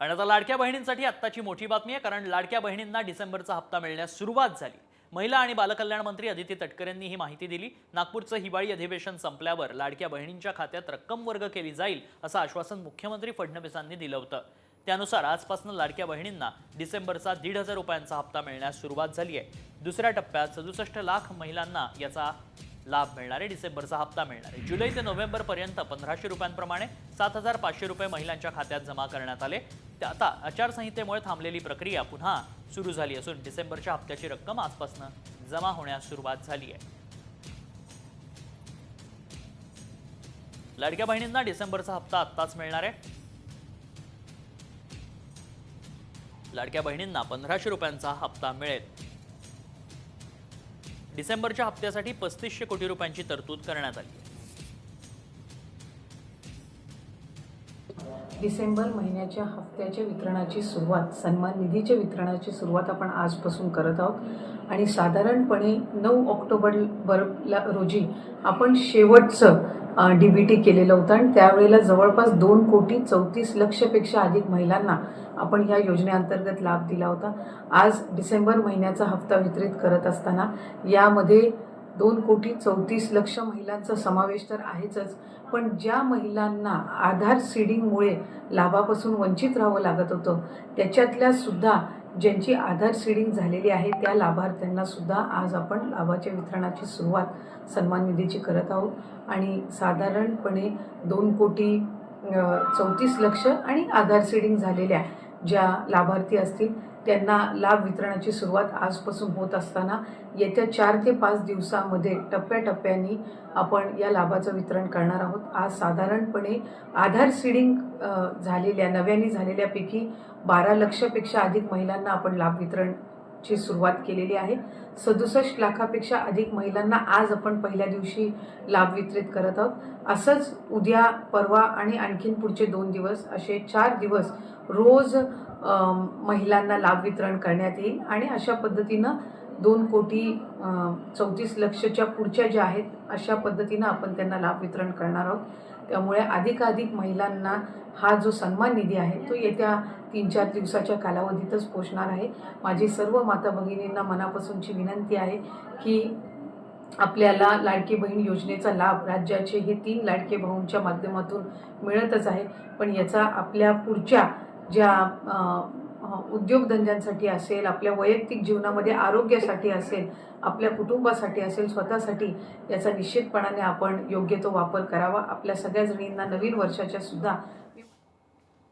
आणि आता लाडक्या बहिणींसाठी आत्ताची मोठी बातमी आहे, कारण लाडक्या बहिणींना डिसेंबरचा हप्ता मिळण्यास सुरुवात झाली। महिला आणि बालकल्याण मंत्री अदिती तटकरे यांनी ही माहिती दिली। नागपूरचं हिवाळी अधिवेशन संपल्यावर लाडक्या बहिणींच्या खात्यात रक्कम वर्ग केली जाईल असं आश्वासन मुख्यमंत्री फडणवीसांनी दिलं होतं। त्यानुसार आजपासून लाडक्या बहिणींना डिसेंबरचा 1,500 रुपयांचा हप्ता मिळण्यास सुरुवात झाली आहे। दुसऱ्या टप्प्यात 67 लाख महिलांना याचा लाभ मिळणार आहे। डिसेंबरचा हप्ता मिळणार आहे। जुलै ते नोव्हेंबर पर्यंत 1,500 रुपयांप्रमाणे 7,500 रुपये महिलांच्या खात्यात जमा करण्यात आले। आता आचारसंहितेमुळे थांबलेली प्रक्रिया पुन्हा सुरू झाली असून डिसेंबरच्या हप्त्याची रक्कम आजपासून जमा होण्यास सुरुवात झाली आहे। लाडक्या बहिणींना डिसेंबरचा हप्ता आत्ताच मिळणार आहे। लाडक्या बहिणींना 1,500 रुपयांचा हप्ता मिळेल। डिसेंबरच्या हप्त्यासाठी 3500 कोटी रुपयांची तरतूद करण्यात आली आहे। डिसेंबर महिन्याच्या हप्त्याच्या वितरणाची सुरुवात, सन्मान निधीच्या वितरणाची सुरुवात आपण आजपासून करत आहोत आणि साधारणपणे 9 ऑक्टोबर रोजी आपण शेवटचं डीबीटी केलेलं होतं आणि त्यावेळेला जवळपास 2,34,00,000पेक्षा अधिक महिलांना आपण ह्या योजनेअंतर्गत लाभ दिला होता। आज डिसेंबर महिन्याचा हप्ता वितरित करत असताना यामध्ये 2,34,00,000 महिलांचा समावेश तर आहेच, पण ज्या महिलांना आधार सीडिंगमुळे लाभापासून वंचित राहावं लागत होतं त्याच्यातल्या सुद्धा ज्यांची आधार सीडिंग झालेली आहे त्या लाभार्थ्यांना सुद्धा आज आपण लाभाच्या वितरणाची सुरुवात सन्मान निधीची करत आहोत आणि साधारणपणे 2,34,00,000 आणि आधार सीडिंग झालेल्या ज्या लाभार्थी असतील त्यांना लाभ वितरणाची सुरुवात आजपासून होत असताना येत्या 4 ते 5 दिवसांमध्ये टप्प्याटप्प्याने आपण या लाभाचं वितरण करणार आहोत। आज साधारणपणे आधार सीडिंग झालेल्या नव्याने झालेल्यापैकी 12 लाखापेक्षा अधिक महिलांना आपण लाभ वितरणची सुरुवात केलेली आहे। 67 लाखापेक्षा अधिक महिलांना आज आपण पहिल्या दिवशी लाभ वितरित करत आहोत। असंच उद्या, परवा आणि आणखीन पुढचे 2 दिवस असे 4 दिवस रोज महिलांना लाभ वितरण करण्यात येईल आणि अशा पद्धतीनं 2,34,00,000च्या पुढच्या ज्या आहेत अशा पद्धतीनं आपण त्यांना लाभ वितरण करणार आहोत। त्यामुळे अधिकाधिक महिलांना हा जो सन्मान निधी आहे तो येत्या 3-4 दिवसाच्या कालावधीतच पोहोचणार आहे। माझी सर्व माता भगिनींना मनापासूनची विनंती आहे की आपल्याला लाडकी बहीण योजनेचा लाभ राज्याचे हे 3 लाडके भाऊंच्या माध्यमातून मिळतच आहे, पण याचा आपल्या पुढच्या ज्या उद्योगधंद्यांसाठी असेल, आपल्या वैयक्तिक जीवनामध्ये आरोग्यासाठी असेल, आपल्या कुटुंबासाठी असेल, स्वतःसाठी याचा निश्चितपणाने आपण योग्य तो वापर करावा। आपल्या सगळ्या जणींना नवीन वर्षाच्या सुद्धा